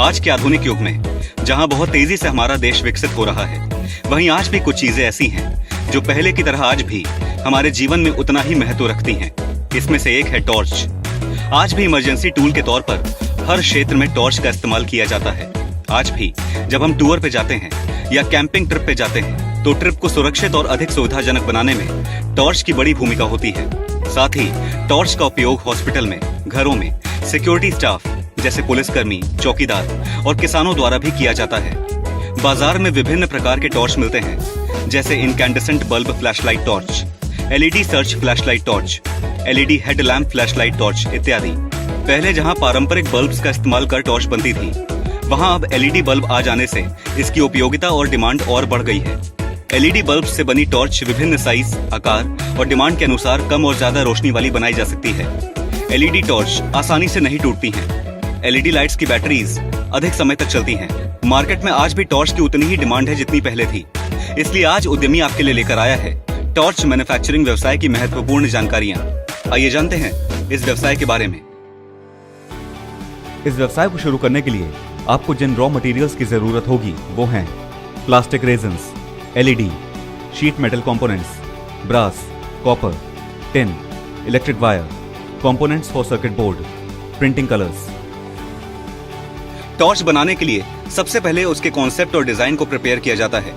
आज के आधुनिक युग में जहां बहुत तेजी से हमारा देश विकसित हो रहा है, वहीं आज भी कुछ चीजें ऐसी हैं जो पहले की तरह आज भी हमारे जीवन में उतना ही महत्व रखती हैं। इसमें से एक है टॉर्च। आज भी इमरजेंसी टूल के तौर पर हर क्षेत्र में टॉर्च का इस्तेमाल किया जाता है। आज भी जब हम टूर पे जाते हैं या कैंपिंग ट्रिप पे जाते हैं तो ट्रिप को सुरक्षित और अधिक सुविधाजनक बनाने में टॉर्च की बड़ी भूमिका होती है। साथ ही टॉर्च का उपयोग हॉस्पिटल में, घरों में, सिक्योरिटी स्टाफ जैसे पुलिसकर्मी, चौकीदार और किसानों द्वारा भी किया जाता है। बाजार में विभिन्न प्रकार के टॉर्च मिलते हैं, जैसे incandescent bulb flashlight torch, LED search flashlight torch, LED headlamp flashlight torch इत्यादि। पहले जहां पारंपरिक बल्ब्स का इस्तेमाल कर टॉर्च बनती थी, वहां अब एलईडी बल्ब आ जाने से इसकी उपयोगिता और डिमांड और बढ़ गई है। एलईडी बल्ब से बनी टॉर्च विभिन्न साइज, आकार और डिमांड के अनुसार कम और ज्यादा रोशनी वाली बनाई जा सकती है। एलईडी टॉर्च आसानी से नहीं टूटती हैं। एलईडी लाइट्स की बैटरीज अधिक समय तक चलती हैं। मार्केट में आज भी टॉर्च की उतनी ही डिमांड है जितनी पहले थी। इसलिए आज उद्यमी आपके लिए लेकर आया है टॉर्च मैन्युफैक्चरिंग व्यवसाय की महत्वपूर्ण जानकारियां। आइए जानते हैं इस व्यवसाय के बारे में। इस व्यवसाय को शुरू करने के लिए आपको जिन रॉ मटेरियल्स की जरूरत होगी वो हैं plastic resins, LED, sheet metal components, brass, copper, tin, electric wire, components for circuit board, printing colours. Torch बनाने के लिए सबसे पहले उसके कॉन्सेप्ट और डिजाइन को प्रिपेयर किया जाता है।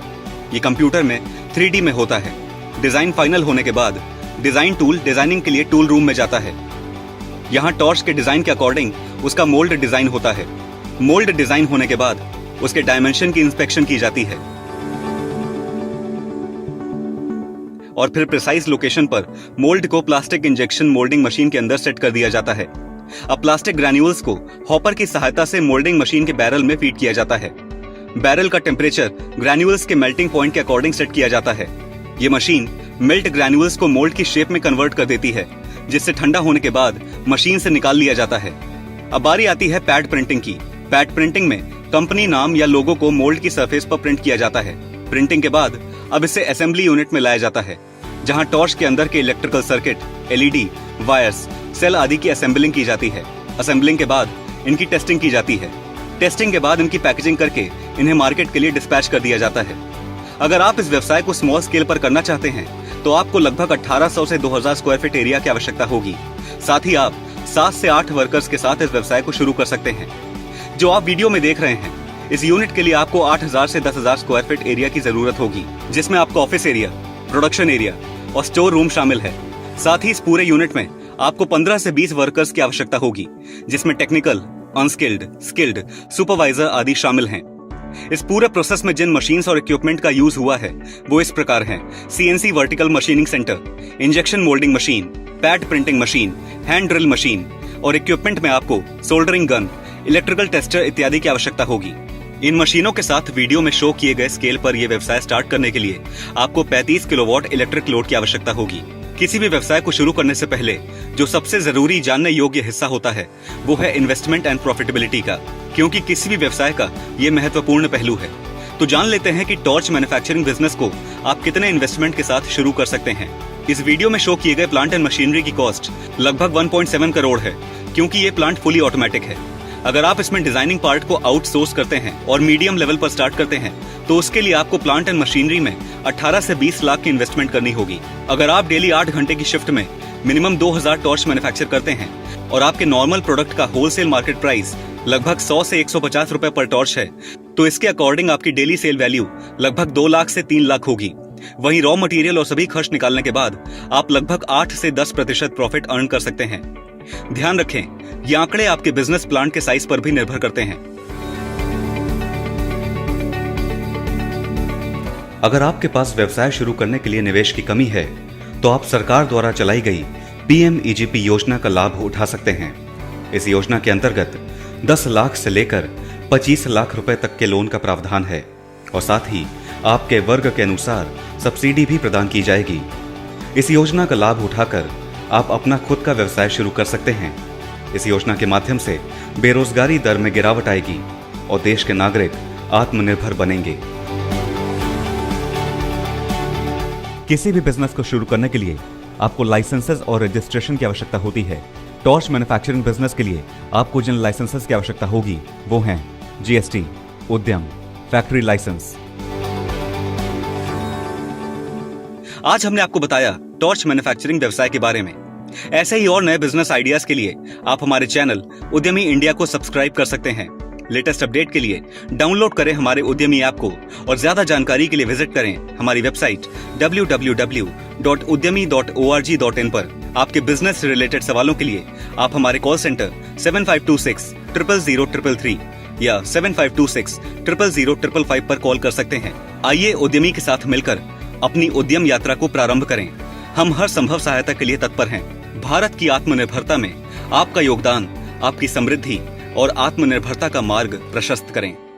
ये कंप्यूटर में 3D में होता है। डिजाइन फाइनल होने के बाद डिजाइन टूल डिजाइनिंग के लिए टूल रूम में जाता है। यहाँ टॉर्च के डिजाइन के अकॉर्डिंग उसका मोल्ड डिजाइन होता है। मोल्ड डिजाइन होने के बाद उसके डायमेंशन की इंस्पेक्शन की जाती है और फिर प्रिसाइज लोकेशन पर मोल्ड को प्लास्टिक इंजेक्शन मोल्डिंग मशीन के अंदर सेट कर दिया जाता है। अब प्लास्टिक ग्रैन्यूल्स को हॉपर की सहायता से मोल्डिंग मशीन के बैरल में फीड किया जाता है। बैरल का टेम्परेचर ग्रैन्यूल्स के मेल्टिंग पॉइंट के अकॉर्डिंग सेट किया जाता है। ये मशीन मेल्ट ग्रैन्यूल्स को मोल्ड की शेप में कन्वर्ट कर देती है, जिससे ठंडा होने के बाद मशीन से निकाल लिया जाता है। अब बारी आती है पैड प्रिंटिंग की। पैड प्रिंटिंग में कंपनी नाम या लोगो को मोल्ड की सरफेस पर प्रिंट किया जाता है। प्रिंटिंग के बाद अब इसे असेंबली यूनिट में लाया जाता है, जहां टॉर्च के अंदर के electrical circuit, LED, wires, cell आदि की असेंबलिंग की जाती है। असेंबलिंग के बाद इनकी टेस्टिंग की जाती है। टेस्टिंग के बाद इनकी पैकेजिंग करके इन्हें मार्केट के लिए डिस्पैच कर दिया जाता है। अगर आप इस व्यवसाय को स्मॉल स्केल पर करना चाहते हैं तो आपको लगभग 1800 से 2000 स्क्वायर फीट एरिया की आवश्यकता होगी। साथ ही आप 7 से 8 वर्कर्स के साथ इस व्यवसाय को शुरू कर सकते हैं। जो आप वीडियो में देख रहे हैं, इस यूनिट के लिए आपको 8000 से 10000 स्क्वायर फीट एरिया की जरूरत होगी, जिसमें आपका ऑफिस एरिया, प्रोडक्शन एरिया और स्टोर रूम शामिल है। साथ ही इस पूरे यूनिट में आपको 15 से 20 वर्कर्स की आवश्यकता होगी, जिसमें टेक्निकल, अनस्किल्ड, स्किल्ड, सुपरवाइजर आदि शामिल हैं। इस पूरे प्रोसेस में जिन मशीन्स और इक्विपमेंट का यूज हुआ है वो इस प्रकार हैं: CNC vertical machining centre, injection moulding machine, pad printing machine, hand drill machine और इक्विपमेंट में आपको सोल्डरिंग गन, इलेक्ट्रिकल टेस्टर इत्यादि की आवश्यकता होगी। इन मशीनों के साथ वीडियो में शो किए गए स्केल पर यह व्यवसाय स्टार्ट करने के लिए आपको 35 किलोवाट इलेक्ट्रिक लोड की आवश्यकता होगी। किसी भी व्यवसाय को शुरू करने से पहले जो सबसे जरूरी जानने योग्य हिस्सा होता है वो है इन्वेस्टमेंट एंड प्रॉफिटेबिलिटी का, क्योंकि किसी भी व्यवसाय का ये महत्वपूर्ण पहलू है। तो जान लेते हैं कि टॉर्च मैन्युफैक्चरिंग बिजनेस को आप कितने इन्वेस्टमेंट के साथ शुरू कर सकते हैं। इस वीडियो में शो किए गए प्लांट एंड मशीनरी की कॉस्ट लगभग 1.7 करोड़ है, क्योंकि ये प्लांट फुली ऑटोमेटिक है। अगर आप इसमें डिजाइनिंग पार्ट को आउटसोर्स करते हैं और मीडियम लेवल पर स्टार्ट करते हैं तो उसके लिए आपको प्लांट एंड मशीनरी में 18 से 20 लाख की इन्वेस्टमेंट करनी होगी। अगर आप डेली 8 घंटे की शिफ्ट में मिनिमम 2000 टॉर्च मैन्युफैक्चर करते हैं और आपके नॉर्मल प्रोडक्ट का होलसेल मार्केट प्राइस लगभग 100 से 150 रुपए पर टॉर्च है, तो इसके अकॉर्डिंग आपकी डेली सेल वैल्यू लगभग 2 लाख से 3 लाख होगी। वहीं रॉ मटेरियल और सभी खर्च निकालने के बाद आप लगभग 8 से 10% प्रॉफिट अर्न कर सकते हैं। ध्यान रखें, ये आंकड़े आपके बिजनेस प्लान के साइज पर भी निर्भर करते हैं। अगर आपके पास व्यवसाय शुरू करने के लिए निवेश की कमी है तो आप सरकार द्वारा चलाई गई PMEGP योजना का लाभ उठा सकते हैं। इस योजना के अंतर्गत 10 लाख से लेकर 25 लाख रुपए तक के लोन का प्रावधान है और साथ ही आपके वर्ग के अनुसार सब्सिडी भी प्रदान की जाएगी। इस योजना का लाभ उठाकर आप अपना खुद का व्यवसाय शुरू कर सकते हैं। इस योजना के माध्यम से बेरोजगारी दर में गिरावट आएगी और देश के नागरिक आत्मनिर्भर बनेंगे। किसी भी बिजनेस को शुरू करने के लिए आपको लाइसेंसेस और रजिस्ट्रेशन की आवश्यकता होती है। टॉर्च मैन्युफैक्चरिंग बिजनेस के लिए आपको जिन लाइसेंसेस की आवश्यकता होगी वो हैं जीएसटी, उद्यम, फैक्ट्री लाइसेंस। आज हमने आपको बताया टॉर्च मैन्युफैक्चरिंग व्यवसाय के बारे में। ऐसे ही और नए बिजनेस आइडियाज के लिए आप हमारे चैनल उद्यमी इंडिया को सब्सक्राइब कर सकते हैं। लेटेस्ट अपडेट के लिए डाउनलोड करें हमारे उद्यमी ऐप को और ज्यादा जानकारी के लिए विजिट करें हमारी वेबसाइट www.udyami.org.in पर। आपके बिजनेस से रिलेटेड सवालों के लिए आप हमारे कॉल सेंटर 7526000333 या 7526000555 पर कॉल कर सकते हैं। आइए उद्यमी के साथ मिलकर अपनी उद्यम यात्रा को प्रारंभ करें। हम हर संभव सहायता के लिए तत्पर हैं। भारत की आत्मनिर्भरता में आपका योगदान आपकी समृद्धि और आत्मनिर्भरता का मार्ग प्रशस्त करें।